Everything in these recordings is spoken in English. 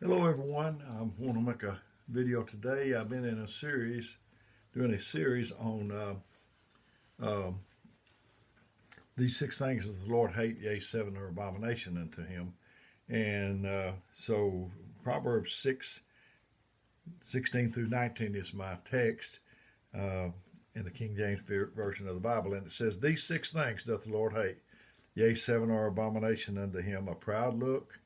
Hello everyone. I want to make a video today. I've been in a series, doing a series on these six things that the Lord hate, yea, seven are abomination unto him. And so Proverbs 6:16 through 19 is my text in the King James Version of the Bible. And it says, "These six things doth the Lord hate, yea, seven are abomination unto him: a proud look,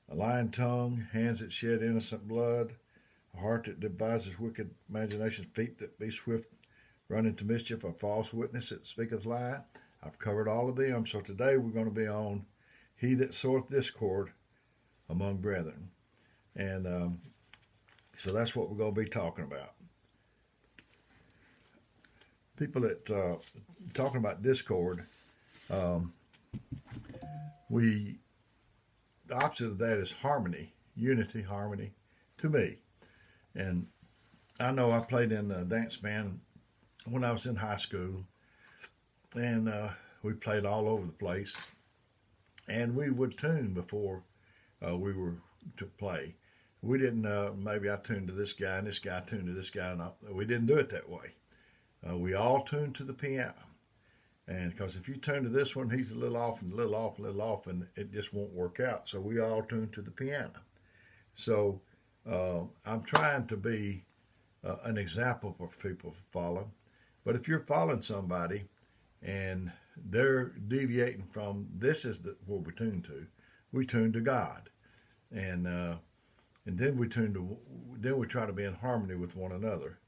a lying tongue, hands that shed innocent blood, a heart that devises wicked imaginations, feet that be swift run into mischief, a false witness that speaketh lie." I've covered all of them. So today we're going to be on he that soweth discord among brethren. And so that's what we're going to be talking about. People that talking about discord, the opposite of that is harmony, unity, harmony to me. And I know I played in the dance band when I was in high school, and we played all over the place. And we would tune before we were to play. We didn't, maybe I tuned to this guy and this guy tuned to this guy. And we didn't do it that way. We all tuned to the piano. And because if you tune to this one, he's a little off and a little off, a little off, and it just won't work out. So we all tune to the piano. So I'm trying to be an example for people to follow. But if you're following somebody and they're deviating from this, is what we tune to. We tune to God, and then we try to be in harmony with one another.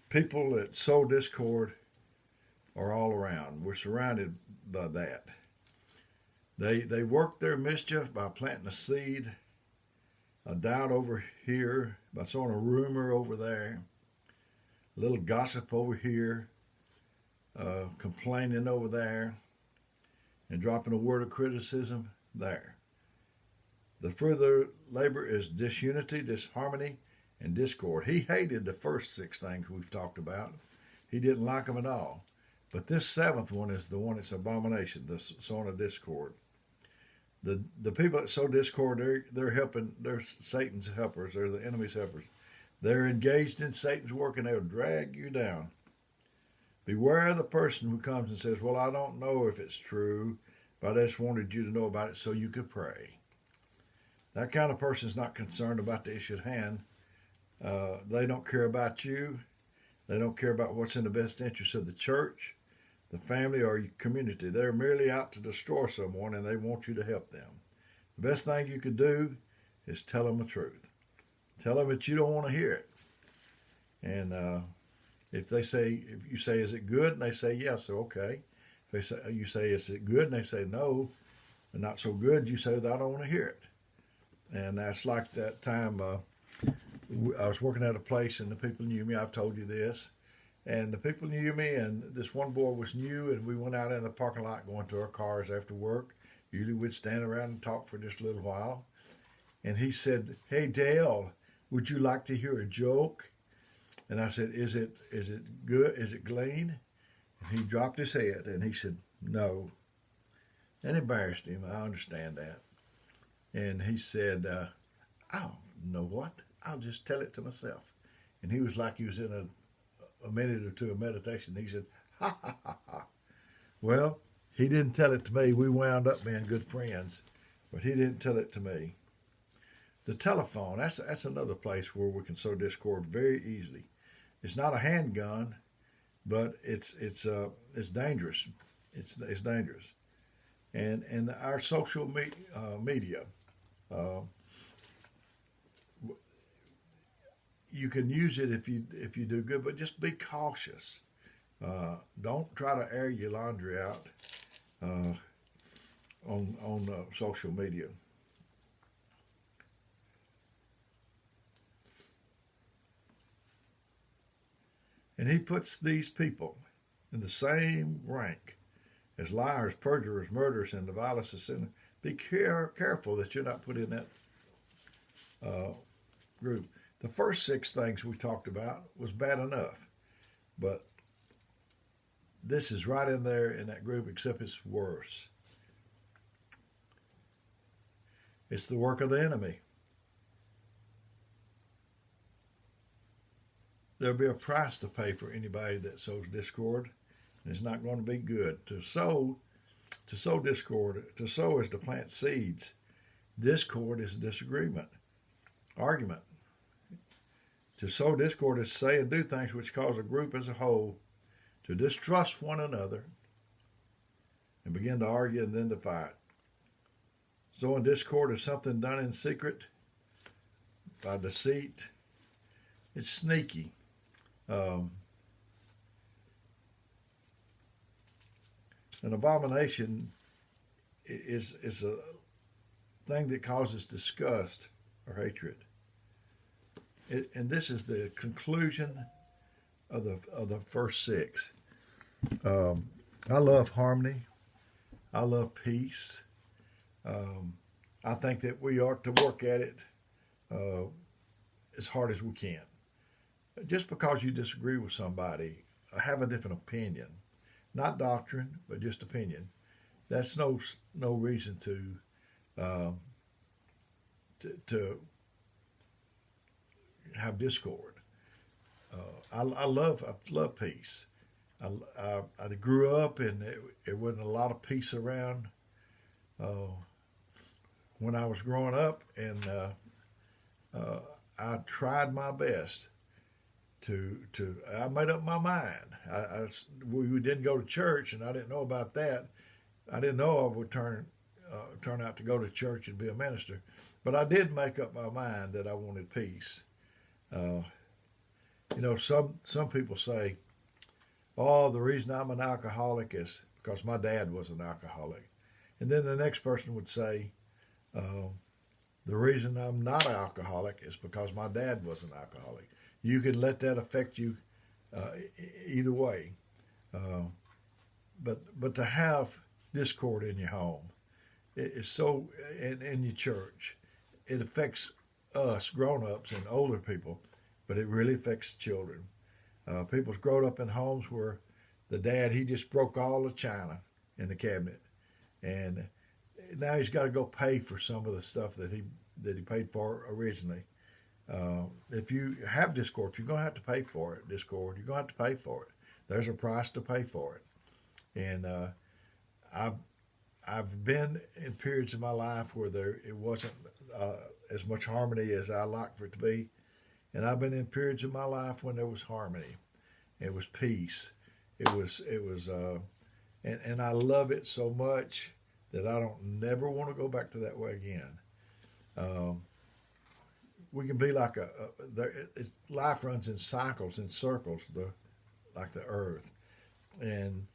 People that sow discord are all around. We're surrounded by that. They work their mischief by planting a seed, a doubt over here, by sowing a rumor over there, a little gossip over here, complaining over there, and dropping a word of criticism there. The further labor is disunity, disharmony, and discord. He hated the first six things we've talked about. He didn't like them at all. But this seventh one is the one that's abomination, the sowing of discord. The people that sow discord, they're Satan's helpers, they're the enemy's helpers. They're engaged in Satan's work, and they'll drag you down. Beware of the person who comes and says, "Well, I don't know if it's true, but I just wanted you to know about it so you could pray." That kind of person is not concerned about the issue at hand. They don't care about you. They don't care about what's in the best interest of the church, the family, or your community. They're merely out to destroy someone, and they want you to help them. The best thing you could do is tell them the truth. Tell them that you don't want to hear it. And if you say, "Is it good?" and they say yes, so okay. If you say, "Is it good?" and they say no, and not so good, you say, "I don't want to hear it." And that's like that time I was working at a place, and the people knew me. I've told you this. And the people knew me, and this one boy was new, and we went out in the parking lot going to our cars after work. Usually we'd stand around and talk for just a little while. And he said, "Hey, Dale, would you like to hear a joke?" And I said, Is it good? Is it clean?" And he dropped his head, and he said, "No." And embarrassed him. I understand that. And he said, "Oh, you know what? I'll just tell it to myself." And he was like he was in a minute or two of meditation. He said, "Ha, ha, ha, ha." Well, he didn't tell it to me. We wound up being good friends, but he didn't tell it to me. The telephone, that's another place where we can sow discord very easily. It's not a handgun, but it's dangerous. It's dangerous. And our social media, you can use it if you do good, but just be cautious. Don't try to air your laundry out on social media. And he puts these people in the same rank as liars, perjurers, murderers, and the vilest of sinners. Be careful that you're not put in that group. The first six things we talked about was bad enough, but this is right in there in that group, except it's worse. It's the work of the enemy. There'll be a price to pay for anybody that sows discord, and it's not going to be good. To sow discord, to sow is to plant seeds. Discord is disagreement, argument. To sow discord is to say and do things which cause a group as a whole to distrust one another and begin to argue and then to fight. Sowing discord is something done in secret, by deceit. It's sneaky. An abomination is a thing that causes disgust or hatred. And this is the conclusion of the first 6. I love harmony. I love peace. I think that we ought to work at it as hard as we can. Just because you disagree with somebody, have a different opinion, not doctrine, but just opinion. That's no reason to have discord. I love peace. I grew up and it wasn't a lot of peace around when I was growing up, and I tried my best to I made up my mind. We didn't go to church, and I didn't know about that. I didn't know I would turn out to go to church and be a minister, but I did make up my mind that I wanted peace. Some people say, "Oh, the reason I'm an alcoholic is because my dad was an alcoholic," and then the next person would say, "The reason I'm not an alcoholic is because my dad was an alcoholic." You can let that affect you either way, but to have discord in your home is so in your church, it affects us grown-ups and older people, but it really affects children. People's grown up in homes where the dad, he just broke all the china in the cabinet, and now he's got to go pay for some of the stuff that he paid for originally. If you have discord, you're going to have to pay for it. Discord, you're going to have to pay for it. There's a price to pay for it. And I've been in periods of my life where it wasn't as much harmony as I like for it to be, and I've been in periods of my life when there was harmony. It was peace. It was and I love it so much that I don't never want to go back to that way again. We can be like life runs in cycles, in circles, like the earth, and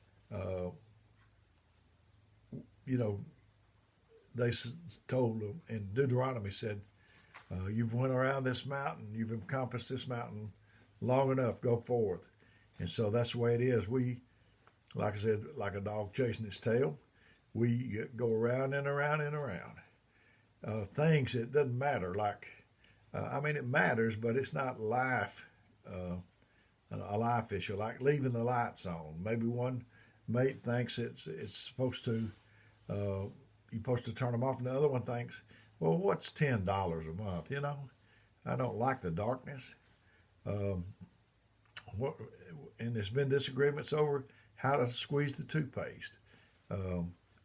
they told them, and Deuteronomy said, "You've went around this mountain, you've encompassed this mountain long enough. Go forth." And so that's the way it is. We, like I said, like a dog chasing its tail, we go around and around and around. Things that doesn't matter, like. It matters, but it's not life, a life issue, like leaving the lights on. Maybe one mate thinks it's supposed to, you're supposed to turn them off, and the other one thinks, well, what's $10 a month? I don't like the darkness. And there's been disagreements over how to squeeze the toothpaste.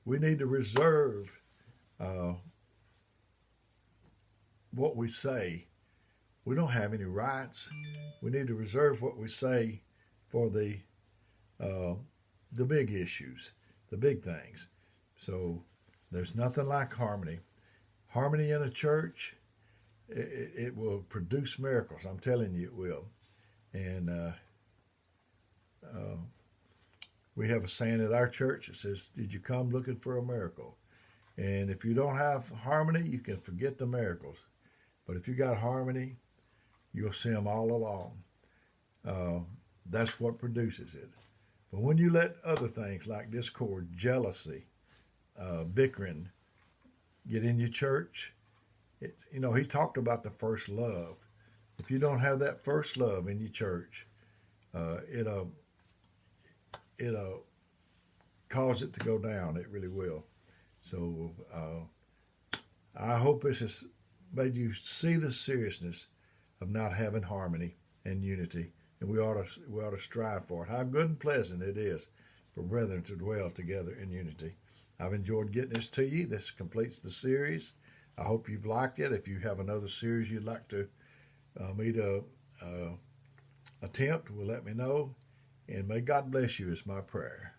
We need to reserve what we say. We don't have any rights. We need to reserve what we say for the big issues, the big things. So there's nothing like harmony. Harmony in a church, it will produce miracles. I'm telling you, it will. And we have a saying at our church that says, "Did you come looking for a miracle?" And if you don't have harmony, you can forget the miracles. But if you got harmony, you'll see them all along. That's what produces it. But when you let other things like discord, jealousy, bickering get in your church, he talked about the first love. If you don't have that first love in your church, it'll cause it to go down. It really will. So I hope this has made you see the seriousness of not having harmony and unity, and we ought to strive for it. How good and pleasant it is for brethren to dwell together in unity. I've enjoyed getting this to you. This completes the series. I hope you've liked it. If you have another series you'd like to me to attempt, well, let me know. And may God bless you is my prayer.